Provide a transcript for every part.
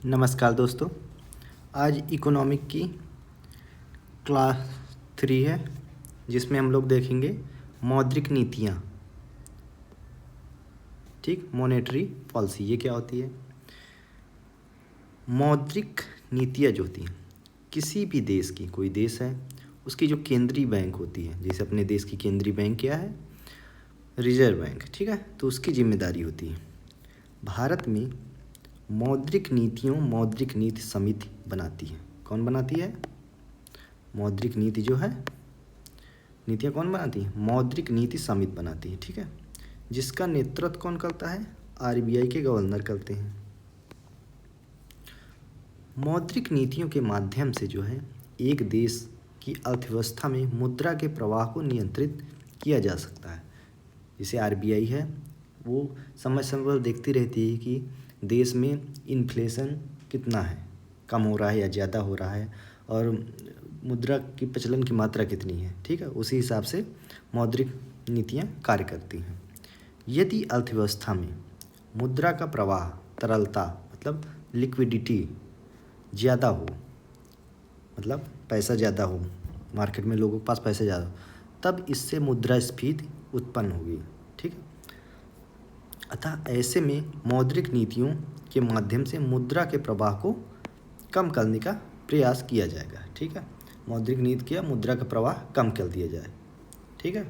नमस्कार दोस्तों। आज इकोनॉमिक की क्लास 3 है, जिसमें हम लोग देखेंगे मौद्रिक नीतियाँ। ठीक, मॉनेटरी पॉलिसी ये क्या होती है? मौद्रिक नीतियाँ जो होती हैं किसी भी देश की, कोई देश है उसकी जो केंद्रीय बैंक होती है, जैसे अपने देश की केंद्रीय बैंक क्या है? Reserve bank. ठीक है, तो उसकी जिम्मेदारी होती है। भारत में मौद्रिक नीति समिति बनाती है। कौन बनाती है? मौद्रिक नीति जो है, नीतियाँ कौन बनाती है? मौद्रिक नीति समिति बनाती है। ठीक है, जिसका नेतृत्व कौन करता है? आरबीआई के गवर्नर करते हैं। मौद्रिक नीतियों के माध्यम से जो है एक देश की अर्थव्यवस्था में मुद्रा के प्रवाह को नियंत्रित किया जा सकता है। जैसे आरबीआई है, वो समय समय पर देखती रहती है कि देश में इन्फ्लेशन कितना है, कम हो रहा है या ज़्यादा हो रहा है, और मुद्रा की प्रचलन की मात्रा कितनी है। ठीक है, उसी हिसाब से मौद्रिक नीतियाँ कार्य करती हैं। यदि अर्थव्यवस्था में मुद्रा का प्रवाह, तरलता मतलब लिक्विडिटी ज़्यादा हो, मतलब पैसा ज़्यादा हो, मार्केट में लोगों के पास पैसा ज़्यादा हो, तब इससे मुद्रास्फीति उत्पन्न होगी। ठीक है, अतः ऐसे में मौद्रिक नीतियों के माध्यम से मुद्रा के प्रवाह को कम करने का प्रयास किया जाएगा। ठीक है, मौद्रिक नीति किया मुद्रा का प्रवाह कम कर दिया जाए। ठीक है,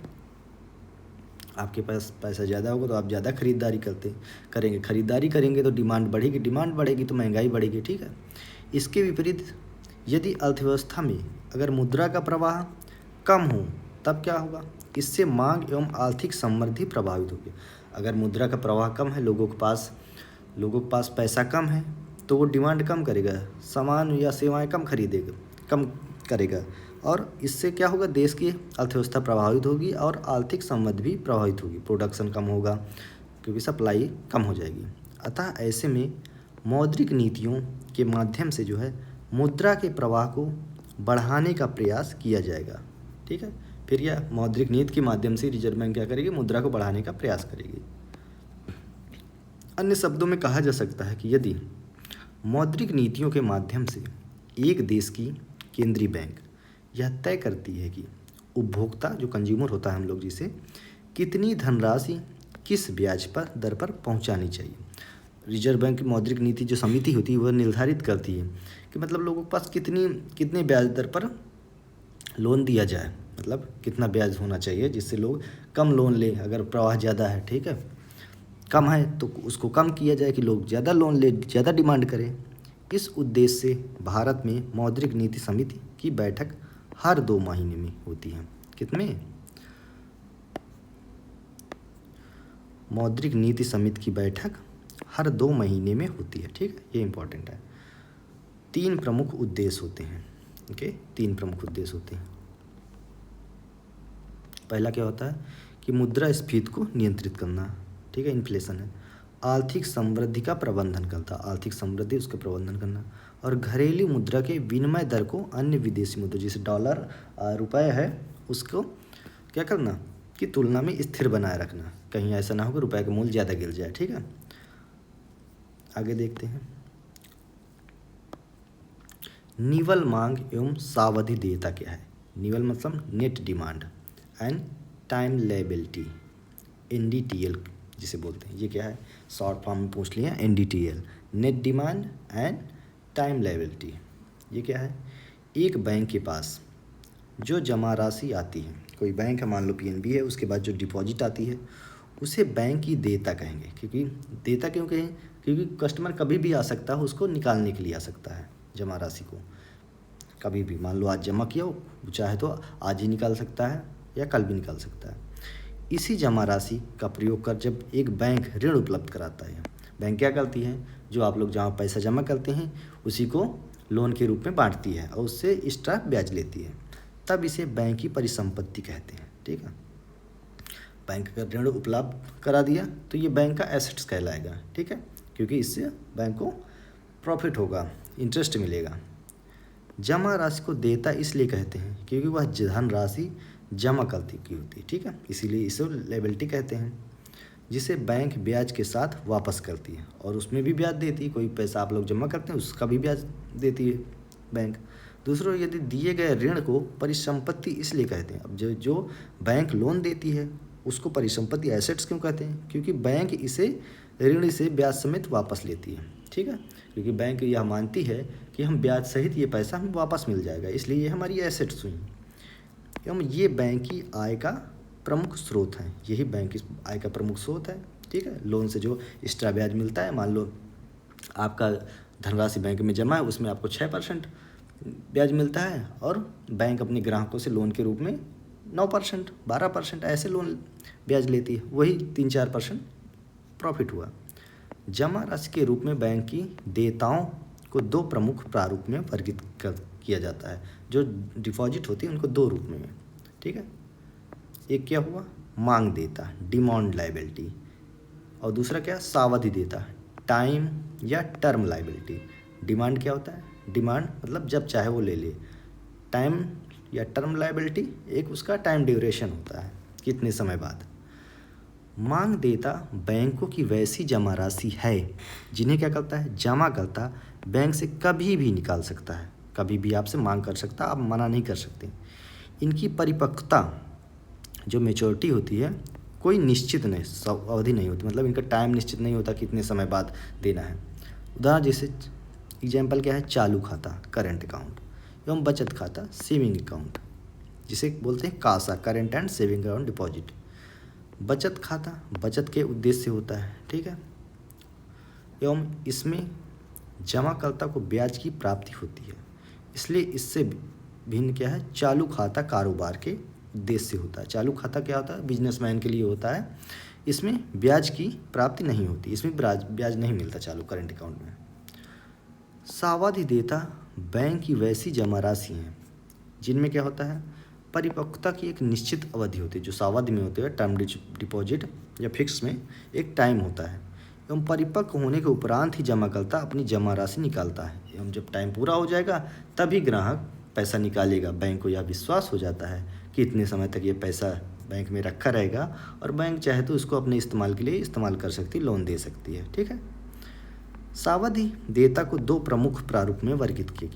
आपके पास पैसा ज़्यादा होगा तो आप ज़्यादा खरीदारी करेंगे, खरीदारी करेंगे तो डिमांड बढ़ेगी, डिमांड बढ़ेगी तो महंगाई बढ़ेगी। ठीक है, इसके विपरीत यदि अर्थव्यवस्था में अगर मुद्रा का प्रवाह कम हो तब क्या होगा? इससे मांग एवं आर्थिक समृद्धि प्रभावित होगी। अगर मुद्रा का प्रवाह कम है, लोगों के पास पैसा कम है, तो वो डिमांड कम करेगा, सामान या सेवाएं कम करेगा, और इससे क्या होगा? देश की अर्थव्यवस्था प्रभावित होगी और आर्थिक समृद्धि भी प्रभावित होगी। प्रोडक्शन कम होगा क्योंकि सप्लाई कम हो जाएगी। अतः ऐसे में मौद्रिक नीतियों के माध्यम से जो है मुद्रा के प्रवाह को बढ़ाने का प्रयास किया जाएगा। ठीक है, फिर यह मौद्रिक नीति के माध्यम से रिजर्व बैंक क्या करेगी? मुद्रा को बढ़ाने का प्रयास करेगी। अन्य शब्दों में कहा जा सकता है कि यदि मौद्रिक नीतियों के माध्यम से एक देश की केंद्रीय बैंक यह तय करती है कि उपभोक्ता जो कंज्यूमर होता है हम लोग जिसे, कितनी धनराशि किस ब्याज पर दर पर पहुंचानी चाहिए। रिजर्व बैंक की मौद्रिक नीति जो समिति होती है वह निर्धारित करती है कि मतलब लोगों के पास कितने ब्याज दर पर लोन दिया जाए, मतलब कितना ब्याज होना चाहिए जिससे लोग कम लोन लें। अगर प्रवाह ज़्यादा है, ठीक है, कम है तो उसको कम किया जाए कि लोग ज़्यादा लोन ले, ज़्यादा डिमांड करें। इस उद्देश्य से भारत में मौद्रिक नीति समिति की बैठक हर 2 महीने में होती है। कितने? मौद्रिक नीति समिति की बैठक हर 2 महीने में होती है। ठीक है, ये इंपॉर्टेंट है। 3 प्रमुख उद्देश्य होते हैं। ओके, 3 प्रमुख उद्देश्य होते हैं। पहला क्या होता है कि मुद्रास्फीति को नियंत्रित करना। ठीक है, इन्फ्लेशन है। आर्थिक समृद्धि का प्रबंधन करता, आर्थिक समृद्धि उसका प्रबंधन करना। और घरेलू मुद्रा के विनिमय दर को अन्य विदेशी मुद्रा जैसे डॉलर, रुपए है, उसको क्या करना कि तुलना में स्थिर बनाए रखना। कहीं ऐसा ना हो कि रुपए का मूल्य ज़्यादा गिर जाए। ठीक है, आगे देखते हैं। निवल मांग एवं सावधि देयता क्या है? निवल मतलब net demand and time liability, NDTL जिसे बोलते हैं। ये क्या है? शॉर्ट फॉर्म में पूछ लिया, NDTL, net demand and time liability. ये क्या है? एक बैंक के पास जो जमा राशि आती है, कोई बैंक है, मान लो पीएनबी है, उसके बाद जो डिपॉजिट आती है उसे बैंक की देयता कहेंगे। क्योंकि देयता क्यों कहें? क्योंकि कस्टमर कभी भी आ सकता है, उसको निकालने के लिए आ सकता है जमा राशि को। कभी भी, मान लो आज जमा किया हो, चाहे तो आज ही निकाल सकता है या कल भी निकाल सकता है। इसी जमा राशि का प्रयोग कर जब एक बैंक ऋण उपलब्ध कराता है, बैंक क्या करती है? जो आप लोग जहाँ पैसा जमा करते हैं उसी को लोन के रूप में बांटती है और उससे एक्स्ट्रा ब्याज लेती है, तब इसे बैंक की परिसंपत्ति कहते हैं। ठीक है, बैंक का ऋण उपलब्ध करा दिया तो ये बैंक का एसेट्स कहलाएगा। ठीक है, क्योंकि इससे बैंक को प्रॉफिट होगा, इंटरेस्ट मिलेगा। जमा राशि को देयता इसलिए कहते हैं क्योंकि वह धन राशि जमा करती की होती है। ठीक है, इसीलिए इसे लायबिलिटी कहते हैं। जिसे बैंक ब्याज के साथ वापस करती है और उसमें भी ब्याज देती है। कोई पैसा आप लोग जमा करते हैं उसका भी ब्याज देती है बैंक। दूसरा, यदि दिए गए ऋण को परिसंपत्ति इसलिए कहते हैं। अब जो जो बैंक लोन देती है उसको परिसंपत्ति एसेट्स क्यों कहते हैं? क्योंकि बैंक इसे ऋण से ब्याज समेत वापस लेती है। ठीक है, क्योंकि बैंक यह मानती है कि हम ब्याज सहित ये पैसा हमें वापस मिल जाएगा, इसलिए ये हमारी एसेट्स हुई एवं ये बैंक की आय का प्रमुख स्रोत है। यही बैंक की आय का प्रमुख स्रोत है। ठीक है, लोन से जो एक्स्ट्रा ब्याज मिलता है, मान लो आपका धनराशि बैंक में जमा है, उसमें आपको 6% ब्याज मिलता है और बैंक अपने ग्राहकों से लोन के रूप में 9%, 12% ऐसे लोन ब्याज लेती है। वही 3-4% प्रॉफिट हुआ। जमा राशि के रूप में बैंक की देयताओं को दो प्रमुख प्रारूप में वर्गीकृत किया जाता है। जो डिपॉजिट होती है उनको दो रूप में। ठीक है, एक क्या हुआ, मांग देता, डिमांड लायबिलिटी, और दूसरा क्या, सावधि देता, टाइम या टर्म लायबिलिटी। डिमांड क्या होता है? डिमांड मतलब जब चाहे वो ले ले। टाइम या टर्म लायबिलिटी एक उसका टाइम ड्यूरेशन होता है, कितने समय बाद। मांग देता बैंकों की वैसी जमा राशि है जिन्हें क्या करता है, जमा करता बैंक से कभी भी निकाल सकता है, कभी भी आपसे मांग कर सकता, आप मना नहीं कर सकते। इनकी परिपक्वता जो मेच्योरिटी होती है कोई निश्चित नहीं, अवधि नहीं होती, मतलब इनका टाइम निश्चित नहीं होता कितने समय बाद देना है। उदाहरण जैसे एग्जाम्पल क्या है, चालू खाता करेंट अकाउंट एवं बचत खाता सेविंग अकाउंट, जिसे बोलते हैं CASA, current and saving account deposit. बचत खाता बचत के उद्देश्य से होता है। ठीक है, एवं इसमें जमाकर्ता को ब्याज की प्राप्ति होती है, इसलिए इससे भिन्न क्या है, चालू खाता कारोबार के उद्देश्य से होता है। चालू खाता क्या होता है, बिजनेसमैन के लिए होता है, इसमें ब्याज की प्राप्ति नहीं होती, इसमें ब्याज नहीं मिलता चालू करेंट अकाउंट में। सावधि देता बैंक की वैसी जमा राशि हैं जिनमें क्या होता है, परिपक्वता की एक निश्चित अवधि होती है। जो सावधि में होते हैं, टर्म डिपॉजिट या फिक्स में एक टाइम होता है, एवं परिपक्व होने के उपरांत ही जमाकर्ता अपनी जमा राशि निकालता है। एवं जब टाइम पूरा हो जाएगा तभी ग्राहक पैसा निकालेगा। बैंक को यह विश्वास हो जाता है कि इतने समय तक ये पैसा बैंक में रखा रहेगा और बैंक चाहे तो उसको अपने इस्तेमाल के लिए इस्तेमाल कर सकती, लोन दे सकती है। ठीक है, सावधि देयता को दो प्रमुख प्रारूप में वर्गीकृत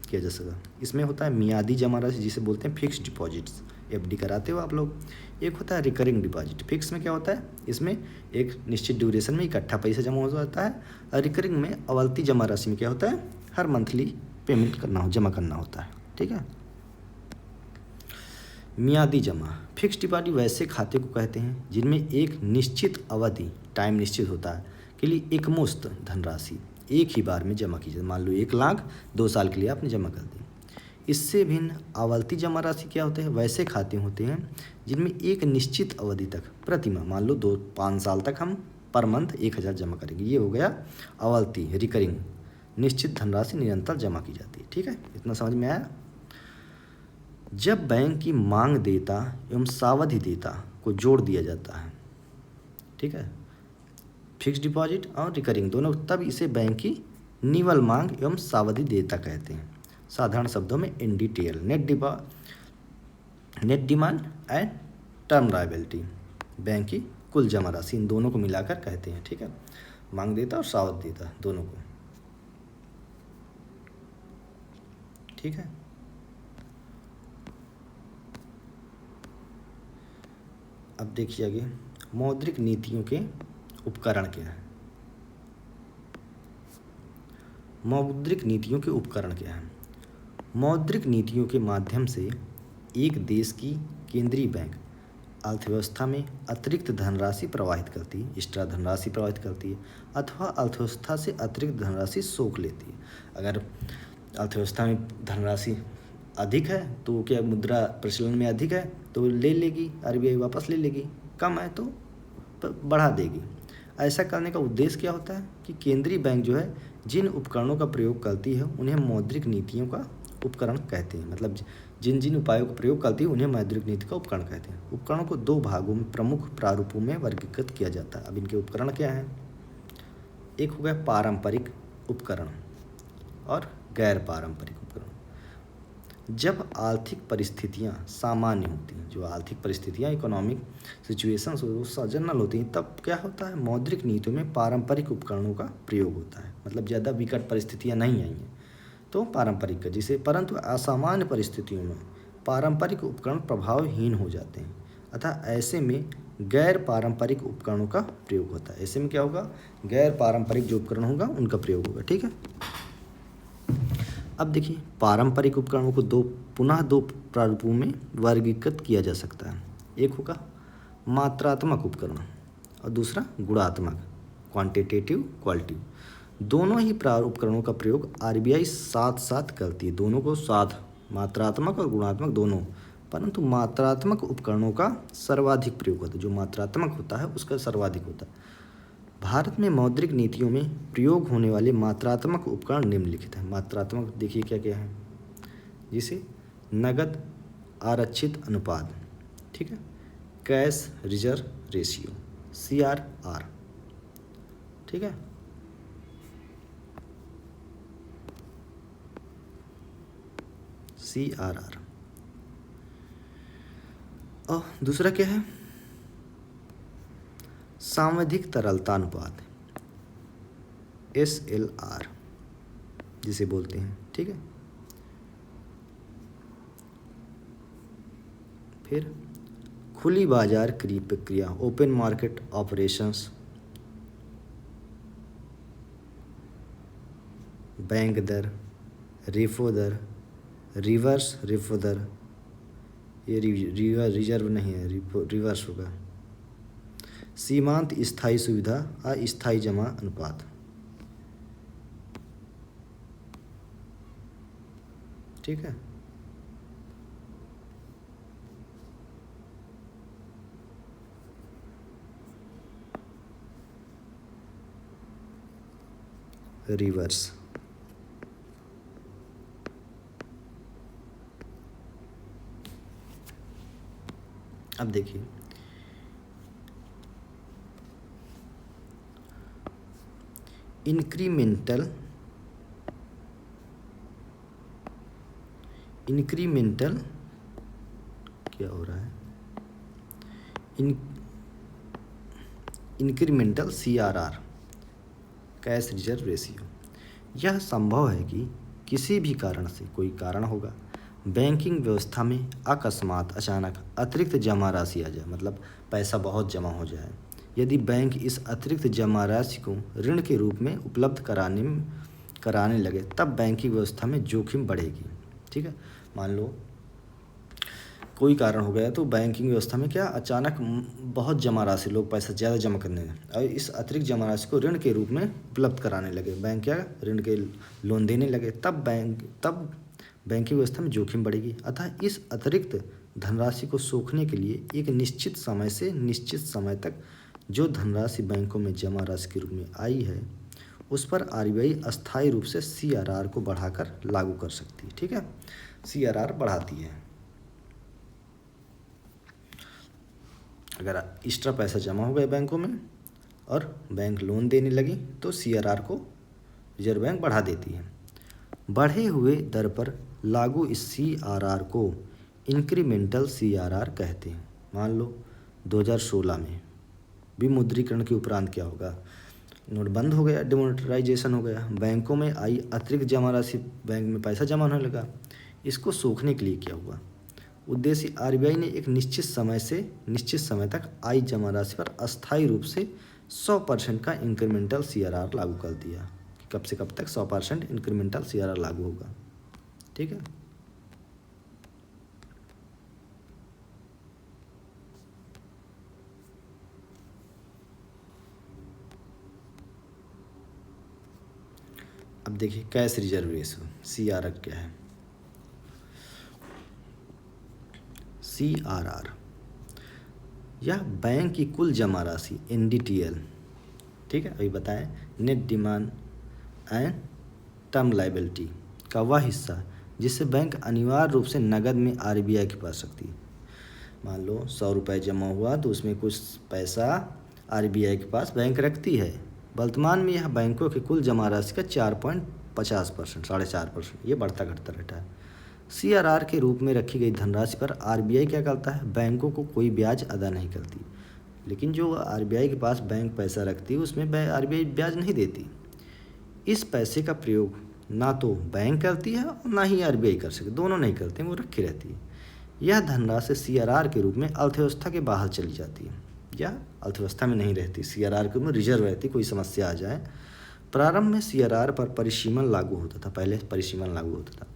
किया जा सकता। इसमें होता है मियादी जमा राशि, जिसे बोलते हैं फिक्स्ड डिपॉजिट्स, एफडी कराते हो आप लोग। एक होता है रिकरिंग डिपॉजिट। फिक्स में क्या होता है, इसमें एक निश्चित ड्यूरेशन में इकट्ठा पैसा जमा हो जाता है, और रिकरिंग में आवर्ती जमा राशि में क्या होता है, हर मंथली पेमेंट जमा करना होता है। ठीक है, मियादी जमा फिक्स्ड डिपॉजिट वैसे खाते को कहते हैं जिनमें एक निश्चित अवधि, टाइम निश्चित होता है, के लिए एकमुश्त धनराशि एक ही बार में जमा की जाए। मान लो 1 लाख 2 साल के लिए आपने जमा कर दी। इससे भिन्न आवर्ती जमा राशि क्या होते हैं, वैसे खाते होते हैं जिनमें एक निश्चित अवधि तक प्रति माह, मान लो 2-5 साल तक हम पर मंथ 1000 जमा करेंगे। ये हो गया आवर्ती, रिकरिंग, निश्चित धनराशि निरंतर जमा की जाती है। ठीक है, इतना समझ में आया। जब बैंक की मांग देता एवं सावधि देता को जोड़ दिया जाता है, ठीक है, फिक्स्ड डिपॉजिट और रिकरिंग दोनों, तब इसे बैंक की निवल मांग एवं सावधि देयता कहते हैं। साधारण शब्दों में NDTL, net demand and term liability, bank की कुल जमा राशि, इन दोनों को मिलाकर कहते हैं। ठीक है, मांग देता और सावधि देता दोनों को। ठीक है, अब देखिए आगे, मौद्रिक नीतियों के उपकरण क्या है। मौद्रिक नीतियों के उपकरण क्या है। मौद्रिक नीतियों के माध्यम से एक देश की केंद्रीय बैंक अर्थव्यवस्था में अतिरिक्त धनराशि प्रवाहित करती है, एक्स्ट्रा धनराशि प्रवाहित करती है, अथवा अर्थव्यवस्था से अतिरिक्त धनराशि सोख लेती है। अगर अर्थव्यवस्था में धनराशि अधिक है तो क्या मुद्रा प्रचलन में अधिक है तो ले लेगी, RBI वापस ले लेगी, कम है तो बढ़ा देगी। ऐसा करने का उद्देश्य क्या होता है कि केंद्रीय बैंक जो है जिन उपकरणों का प्रयोग करती है उन्हें मौद्रिक नीतियों का उपकरण कहते हैं। मतलब जिन जिन उपायों का प्रयोग करती है उन्हें मौद्रिक नीति का उपकरण कहते हैं। उपकरणों को 2 भागों में प्रमुख प्रारूपों में वर्गीकृत किया जाता है। अब इनके उपकरण क्या हैं, एक हो गया पारंपरिक उपकरण और गैर पारंपरिक उपकरण। जब आर्थिक परिस्थितियां सामान्य होती हैं, जो आर्थिक परिस्थितियां इकोनॉमिक सिचुएशंस वो जनरल होती हैं, तब क्या होता है, मौद्रिक नीतियों में पारंपरिक उपकरणों का प्रयोग होता है। मतलब ज़्यादा विकट परिस्थितियां नहीं आई हैं तो पारंपरिक का, जिसे परंतु असामान्य परिस्थितियों में पारंपरिक उपकरण प्रभावहीन हो जाते हैं, अतः ऐसे में गैर पारंपरिक उपकरणों का प्रयोग होता है। ऐसे में क्या होगा, गैर पारंपरिक जो उपकरण होगा उनका प्रयोग होगा। ठीक है, अब देखिए पारंपरिक उपकरणों को पुनः दो प्रारूपों में वर्गीकृत किया जा सकता है। एक होगा मात्रात्मक उपकरण और दूसरा गुणात्मक, क्वांटिटेटिव क्वालिटिव। दोनों ही उपकरणों का प्रयोग आरबीआई साथ साथ करती है, दोनों को साथ, मात्रात्मक और गुणात्मक दोनों, परंतु मात्रात्मक उपकरणों का सर्वाधिक प्रयोग होता है। जो मात्रात्मक होता है उसका सर्वाधिक होता है। भारत में मौद्रिक नीतियों में प्रयोग होने वाले मात्रात्मक उपकरण निम्नलिखित हैं। मात्रात्मक देखिए क्या क्या है, जिसे नगद आरक्षित अनुपात, ठीक है, कैश रिजर्व रेशियो, CRR, ठीक है, CRR। और दूसरा क्या है, सांविधिक तरलता अनुपात, SLR जिसे बोलते हैं। ठीक है, फिर खुली बाजार क्रय प्रक्रिया, ओपन मार्केट ऑपरेशंस, बैंक दर, रेफो दर, रिवर्स रेफो दर, ये रिजर्व नहीं है, रिवर्स होगा, सीमांत स्थायी सुविधा, अस्थायी जमा अनुपात। ठीक है, रिवर्स। अब देखिए इंक्रीमेंटल क्या हो रहा है, incremental CRR, cash reserve ratio. यह संभव है कि किसी भी कारण से, कोई कारण होगा, बैंकिंग व्यवस्था में अकस्मात अचानक अतिरिक्त जमा राशि आ जाए, मतलब पैसा बहुत जमा हो जाए। यदि बैंक इस अतिरिक्त जमा राशि को ऋण के रूप में उपलब्ध कराने लगे, तब बैंकिंग व्यवस्था में जोखिम बढ़ेगी। ठीक है, मान लो कोई कारण हो गया तो बैंकिंग व्यवस्था में क्या अचानक बहुत जमा राशि, लोग पैसा ज़्यादा जमा करने लगे और इस अतिरिक्त जमा राशि को ऋण के रूप में उपलब्ध कराने लगे, बैंक क्या ऋण के लोन देने लगे, तब बैंकिंग व्यवस्था में जोखिम बढ़ेगी। अतः इस अतिरिक्त धनराशि को सोखने के लिए एक निश्चित समय से निश्चित समय तक जो धनराशि बैंकों में जमा राशि के रूप में आई है, उस पर आरबीआई अस्थायी रूप से CRR को बढ़ाकर लागू कर सकती है। ठीक है, CRR बढ़ाती है। अगर एक्स्ट्रा पैसा जमा हो गया बैंकों में और बैंक लोन देने लगी तो CRR को रिजर्व बैंक बढ़ा देती है। बढ़े हुए दर पर लागू इस CRR को इंक्रीमेंटल CRR कहते हैं। मान लो 2016 में विमुद्रीकरण के उपरांत क्या होगा, नोट बंद हो गया, डिमोनेटाइजेशन हो गया, बैंकों में आई अतिरिक्त जमा राशि, बैंक में पैसा जमा होने लगा। इसको सोखने के लिए क्या हुआ, उद्देश्य आरबीआई ने एक निश्चित समय से निश्चित समय तक आई जमा राशि पर अस्थायी रूप से 100% का इंक्रीमेंटल CRR लागू कर दिया। कब से कब तक 100% इंक्रीमेंटल CRR लागू होगा। ठीक है, अब देखिए कैश रिजर्व रेशियो, CRR क्या है। CRR यह बैंक की कुल जमा राशि NDTL, ठीक है, अभी बताएं, net demand and term liability का वह हिस्सा जिससे बैंक अनिवार्य रूप से नकद में आरबीआई के पास रखती है। मान लो 100 रुपये जमा हुआ तो उसमें कुछ पैसा आरबीआई के पास बैंक रखती है। वर्तमान में यह बैंकों की कुल जमा राशि का 4.50%, 4.5%, ये बढ़ता घटता रहता है। सीआरआर के रूप में रखी गई धनराशि पर आरबीआई क्या करता है, बैंकों को कोई ब्याज अदा नहीं करती। लेकिन जो आरबीआई के पास बैंक पैसा रखती है उसमें आरबीआई ब्याज नहीं देती। इस पैसे का प्रयोग ना तो बैंक करती है और ना ही आरबीआई कर सकती, दोनों नहीं करते, वो रखी रहती है। यह धनराशि सीआरआर के रूप में अर्थव्यवस्था के बाहर चली जाती है या अर्थव्यवस्था में नहीं रहती, सीआरआर के रूप में रिजर्व रहती, कोई समस्या आ जाए। प्रारंभ में सीआरआर पर परिसीमन लागू होता था, पहले परिसीमन लागू होता था।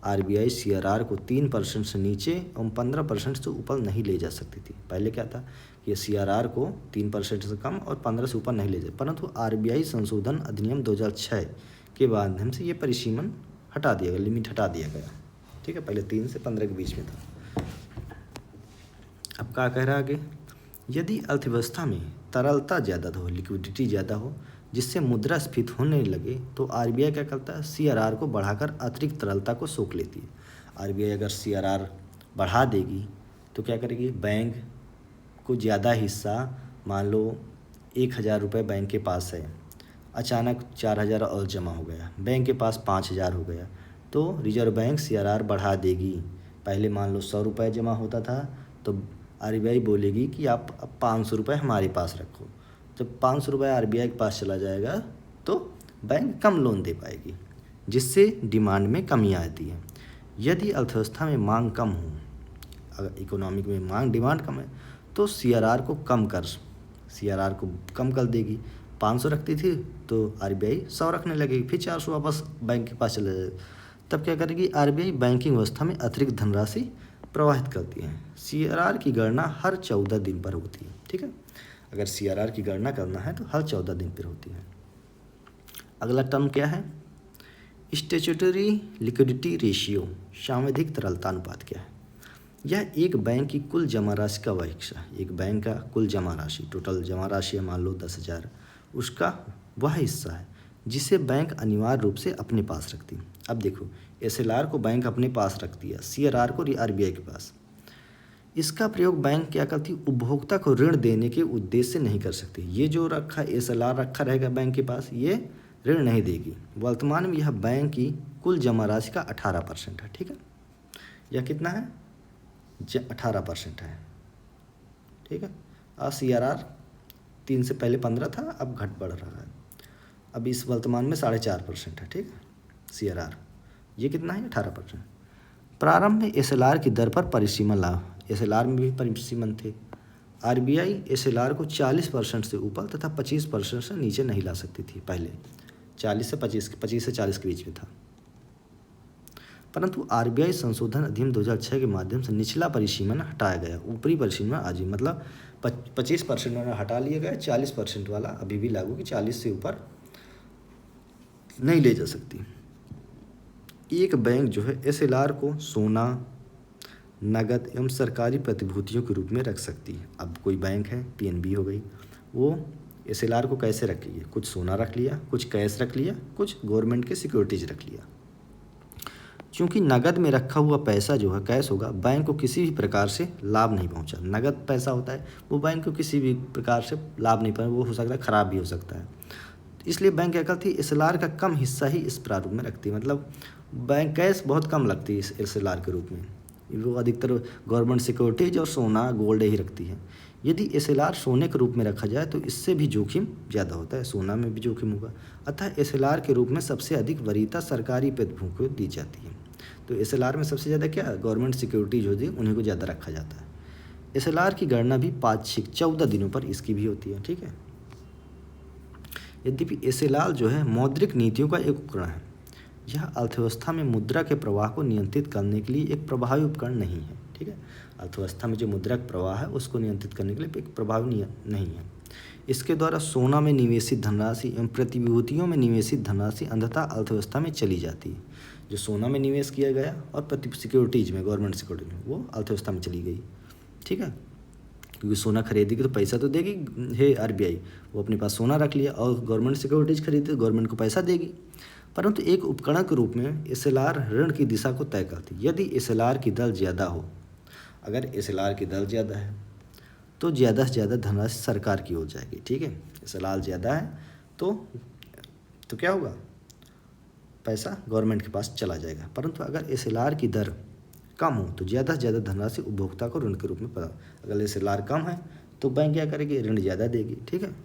आरबीआई सीआरआर को 3% से नीचे एवं 15% से ऊपर नहीं ले जा सकती थी। पहले क्या था कि सीआरआर को 3% से कम और 15 से ऊपर नहीं ले जाए, परंतु आरबीआई संशोधन अधिनियम 2006 के माध्यम से ये परिसीमन हटा दिया गया, लिमिट हटा दिया गया। ठीक है, पहले 3 से 15 के बीच में था। अब क्या कह रहा है आगे, यदि अर्थव्यवस्था में तरलता ज़्यादा हो, लिक्विडिटी ज़्यादा हो, जिससे मुद्रास्फीति होने लगे, तो आरबीआई क्या करता है, सीआरआर को बढ़ाकर अतिरिक्त तरलता को सोख लेती है। आरबीआई अगर सीआरआर बढ़ा देगी तो क्या करेगी, बैंक को ज़्यादा हिस्सा, मान लो 1,000 रुपये बैंक के पास है, अचानक 4,000 और जमा हो गया, बैंक के पास 5,000 हो गया, तो रिजर्व बैंक सीआरआर बढ़ा देगी। पहले मान लो 100 रुपये जमा होता था तो आरबीआई बोलेगी कि आप अब 500 रुपये हमारे पास रखो। जब 500 रुपये आरबीआई के पास चला जाएगा तो बैंक कम लोन दे पाएगी, जिससे डिमांड में कमी आती है। यदि अर्थव्यवस्था में मांग कम हो, अगर इकोनॉमिक में डिमांड कम है, तो सीआरआर को कम कर देगी। 500 रखती थी तो आरबीआई 100 रखने लगेगी, फिर 400 वापस बैंक के पास चला जाएगा। तब क्या करेगी, आरबीआई बैंकिंग व्यवस्था में अतिरिक्त धनराशि प्रवाहित करती है। सीआरआर की गणना हर 14 दिन पर होती है। ठीक है, अगर सीआरआर की गणना करना है तो हर 14 दिन पर होती है। अगला टर्म क्या है, स्टैट्यूटरी लिक्विडिटी रेशियो, सांविधिक तरलता अनुपात क्या है। यह एक बैंक की कुल जमा राशि का वह हिस्सा है, एक बैंक का कुल जमा राशि, टोटल जमा राशि है मान लो 10,000, उसका वह हिस्सा है जिसे बैंक अनिवार्य रूप से अपने पास रखती है। अब देखो, एसएलआर को बैंक अपने पास रखती है, सीआरआर को आरबीआई के पास। इसका प्रयोग बैंक क्या करती है, उपभोक्ता को ऋण देने के उद्देश्य से नहीं कर सकती। ये जो रखा एसएलआर रखा रहेगा बैंक के पास, ये ऋण नहीं देगी। वर्तमान में यह बैंक की कुल जमा राशि का 18% है। ठीक है, यह कितना है, 18% है। ठीक है, और सीआरआर 3 से पहले 15 था, अब घट बढ़ रहा है, अब इस वर्तमान में 4.5% है। ठीक है, सीआरआर ये कितना है, 18%। प्रारंभ में एसएलआर की दर पर परिसीमन लाभ, एसएलआर में भी परिसीमन थे। आरबीआई एसएलआर को 40% से ऊपर तथा 25% से नीचे नहीं ला सकती थी। पहले 40 से 25 से 40 के बीच में था, परंतु आरबीआई संशोधन अधिनियम 2006 के माध्यम से निचला परिसीमन हटाया गया, ऊपरी परिसीमन आज ही मतलब 25% वाला हटा लिया गया, 40% वाला अभी भी लागू कि 40 से ऊपर नहीं ले जा सकती। एक बैंक जो है एसएलआर को सोना, नगद एवं सरकारी प्रतिभूतियों के रूप में रख सकती है। अब कोई बैंक है, पीएनबी हो गई, वो एसएलआर को कैसे रखेगी, कुछ सोना रख लिया, कुछ कैश रख लिया, कुछ गवर्नमेंट के सिक्योरिटीज रख लिया। क्योंकि नगद में रखा हुआ पैसा जो है कैश होगा, बैंक को किसी भी प्रकार से लाभ नहीं पहुंचा। नगद पैसा होता है वो बैंक को किसी भी प्रकार से लाभ नहीं पहुंचा, वो हो सकता है खराब भी हो सकता है। इसलिए बैंक क्या करती है, एसएलआर का कम हिस्सा ही इस प्रारूप में रखती है। मतलब बैंक कैश बहुत कम लगती है इस एसएलआर के रूप में, वो अधिकतर गवर्नमेंट सिक्योरिटीज और सोना गोल्ड ही रखती है। यदि एसएलआर सोने के रूप में रखा जाए तो इससे भी जोखिम ज़्यादा होता है, सोना में भी जोखिम होगा। अतः एसएलआर के रूप में सबसे अधिक वरीयता सरकारी प्रतिभूतियों को दी जाती है। तो एसएलआर में सबसे ज़्यादा क्या, गवर्नमेंट सिक्योरिटीज होती है, उन्हीं को ज़्यादा रखा जाता है। एसएलआर की गणना भी 14 दिनों पर इसकी भी होती है। ठीक है, यद्यपि एसएलआर जो है मौद्रिक नीतियों का एक उपकरण है, यह अर्थव्यवस्था में मुद्रा के प्रवाह को नियंत्रित करने के लिए एक प्रभावी उपकरण नहीं है। ठीक है, अर्थव्यवस्था में जो मुद्रा का प्रवाह है उसको नियंत्रित करने के लिए एक प्रभावी नहीं है। इसके द्वारा सोना में निवेशित धनराशि एवं प्रतिभूतियों में निवेशित धनराशि अंततः अर्थव्यवस्था में चली जाती है। जो सोना में निवेश किया गया और सिक्योरिटीज में, गवर्नमेंट सिक्योरिटीज में, वो अर्थव्यवस्था में चली गई। ठीक है, क्योंकि सोना खरीदेगी तो पैसा तो देगी है आरबीआई, वो अपने पास सोना रख लिया, और गवर्नमेंट सिक्योरिटीज खरीदे तो गवर्नमेंट को पैसा देगी। परंतु एक उपकरण के रूप में एसएलआर ऋण की दिशा को तय करती है। यदि एसएलआर की दर ज़्यादा हो, अगर एसएलआर की दर ज़्यादा है तो ज़्यादा से ज़्यादा धनराशि सरकार की हो जाएगी। ठीक है, एसएलआर ज़्यादा है तो क्या होगा, पैसा गवर्नमेंट के पास चला जाएगा। परंतु अगर एसएलआर की दर कम हो तो ज़्यादा से ज़्यादा धनराशि उपभोक्ता को ऋण के रूप में अगर एसएलआर कम है तो बैंक क्या करेगी, ऋण ज़्यादा देगी। ठीक है।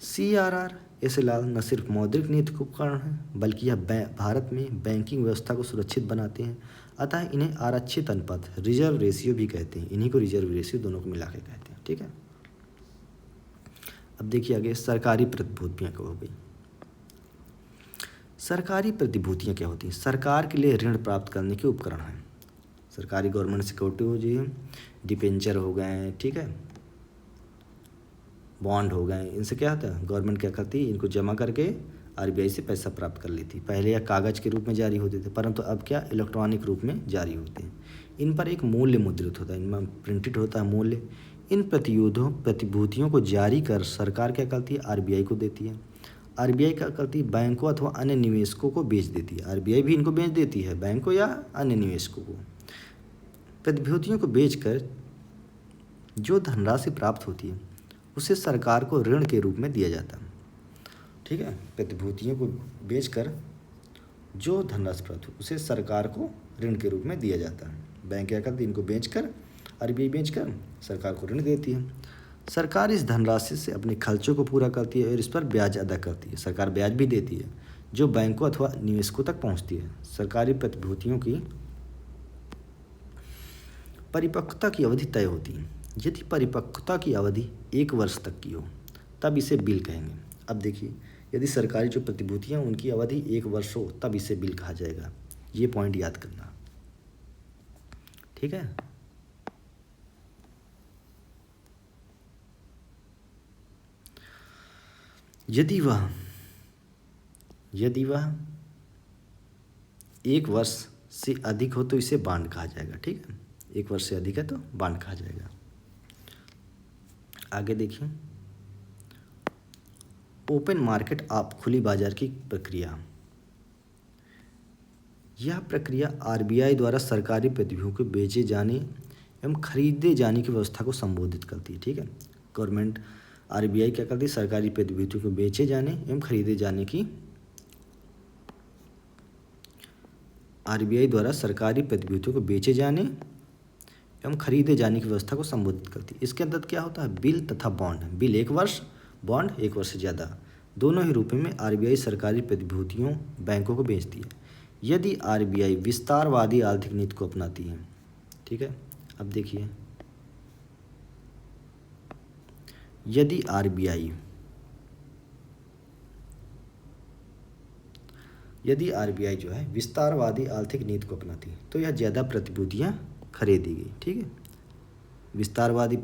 सीआरआर एसएलआर न सिर्फ मौद्रिक नीति का उपकरण है बल्कि यह भारत में बैंकिंग व्यवस्था को सुरक्षित बनाते हैं। अतः इन्हें आरक्षित अनुपात रिजर्व रेशियो भी कहते हैं। इन्हीं को रिजर्व रेशियो दोनों को मिला के कहते हैं। ठीक है। अब देखिए आगे सरकारी प्रतिभूतियाँ क्या हो गई। सरकारी प्रतिभूतियाँ क्या होती हैं? सरकार के लिए ऋण प्राप्त करने के उपकरण हैं। सरकारी गवर्नमेंट सिक्योरिटी हो जी, डिबेंचर हो गए, ठीक है, बॉन्ड हो गए, इनसे क्या होता है, गवर्नमेंट क्या करती है, इनको जमा करके आरबीआई से पैसा प्राप्त कर लेती। पहले यह कागज़ के रूप में जारी होते थे परंतु अब क्या इलेक्ट्रॉनिक रूप में जारी होते हैं। इन पर एक मूल्य मुद्रित होता है, इनमें प्रिंटेड होता है मूल्य। इन प्रतिभूतियों को जारी कर सरकार क्या करती है, आरबीआई को देती है। आरबीआई क्या करती है, बैंकों अथवा अन्य निवेशकों को बेच देती है। आरबीआई भी इनको बेच देती है, बैंकों या अन्य निवेशकों को। प्रतिभूतियों को बेचकर जो धनराशि प्राप्त होती है उसे सरकार को ऋण के रूप में दिया जाता है। ठीक है। प्रतिभूतियों को बेचकर जो धनराशि प्राप्त हो उसे सरकार को ऋण के रूप में दिया जाता है। बैंक क्या करती है, इनको बेचकर, आरबीआई बेचकर सरकार को ऋण देती है। सरकार इस धनराशि से अपने खर्चों को पूरा करती है और इस पर ब्याज अदा करती है। सरकार ब्याज भी देती है जो बैंकों अथवा निवेशकों तक पहुंचती है। सरकारी प्रतिभूतियों की परिपक्वता की अवधि तय होती है। यदि परिपक्वता की अवधि 1 वर्ष तक की हो तब इसे बिल कहेंगे। अब देखिए, यदि सरकारी जो प्रतिभूतियाँ उनकी अवधि 1 वर्ष हो तब इसे बिल कहा जाएगा। ये पॉइंट याद करना। ठीक है। यदि वह 1 वर्ष से अधिक हो तो इसे बॉन्ड कहा जाएगा। ठीक है। 1 वर्ष से अधिक है तो बॉन्ड कहा जाएगा। आगे देखिए, ओपन मार्केट आप खुली बाजार की प्रक्रिया। यह प्रक्रिया आरबीआई द्वारा सरकारी प्रतिभूतियों को बेचे जाने एवं खरीदे जाने की व्यवस्था को संबोधित करती है। ठीक है। गवर्नमेंट आरबीआई क्या करती है, सरकारी प्रतिभूतियों को बेचे जाने एवं खरीदे जाने की, आरबीआई द्वारा सरकारी प्रतिभूतियों को बेचे जाने एवं खरीदे जाने की व्यवस्था को संबोधित करती है। इसके अंदर क्या होता है, बिल तथा बॉन्ड। बिल 1 वर्ष, बॉन्ड 1 वर्ष से ज़्यादा, दोनों ही रूपों में आरबीआई सरकारी प्रतिभूतियों बैंकों को बेचती है। यदि आरबीआई विस्तारवादी आर्थिक नीति को अपनाती है। ठीक है। अब देखिए, यदि आरबीआई जो है विस्तारवादी आर्थिक नीति को अपनाती है तो यह ज़्यादा प्रतिभूतियाँ खरीदेगी। ठीक है। विस्तारवादी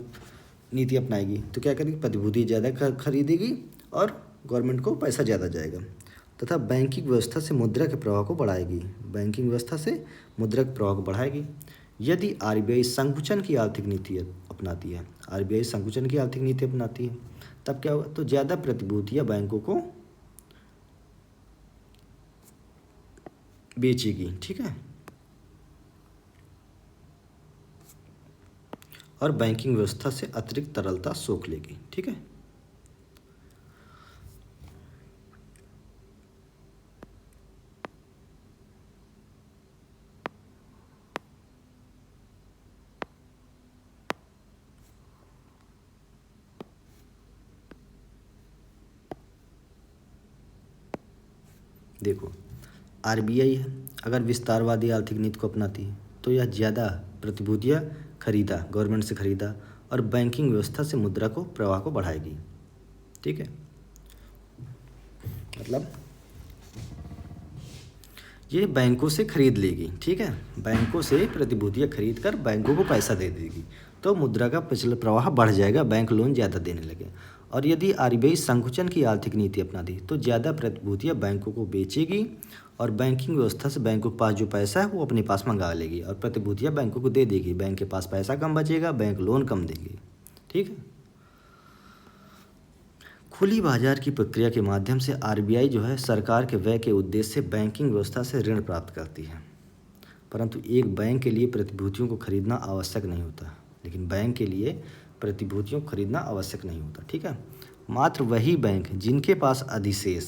नीति अपनाएगी तो क्या करेगी, प्रतिभूति ज़्यादा खरीदेगी और गवर्नमेंट को पैसा ज़्यादा जाएगा। तथा बैंकिंग व्यवस्था से मुद्रा के प्रवाह को बढ़ाएगी। बैंकिंग व्यवस्था से मुद्रा के प्रवाह को बढ़ाएगी। यदि आरबीआई संकुचन की आर्थिक नीति अपनाती है, आरबीआई संकुचन की आर्थिक नीति अपनाती है तब क्या होगा, तो ज़्यादा प्रतिभूतियाँ बैंकों को बेचेगी। ठीक है। और बैंकिंग व्यवस्था से अतिरिक्त तरलता सोख लेगी। ठीक है। देखो, आरबीआई है, अगर विस्तारवादी आर्थिक नीति को अपनाती है तो यह ज़्यादा प्रतिभूतियाँ खरीदा, गवर्नमेंट से खरीदा और बैंकिंग व्यवस्था से मुद्रा को प्रवाह को बढ़ाएगी। ठीक है। मतलब ये बैंकों से खरीद लेगी। ठीक है। बैंकों से प्रतिभूतियाँ खरीद कर बैंकों को पैसा दे देगी तो मुद्रा का पिछला प्रवाह बढ़ जाएगा, बैंक लोन ज़्यादा देने लगे। और यदि आरबीआई संकुचन की आर्थिक नीति अपना दी तो ज़्यादा प्रतिभूतियाँ बैंकों को बेचेगी और बैंकिंग व्यवस्था से बैंकों के पास जो पैसा है वो अपने पास मंगा लेगी और प्रतिभूतियाँ बैंकों को दे देगी। बैंक के पास पैसा कम बचेगा, बैंक लोन कम देंगे। ठीक है। खुली बाजार की प्रक्रिया के माध्यम से आरबीआई जो है सरकार के व्यय के उद्देश्य से बैंकिंग व्यवस्था से ऋण प्राप्त करती है। परंतु एक बैंक के लिए प्रतिभूतियों को खरीदना आवश्यक नहीं होता, लेकिन बैंक के लिए प्रतिभूतियों को खरीदना आवश्यक नहीं होता। ठीक है। मात्र वही बैंक जिनके पास अधिशेष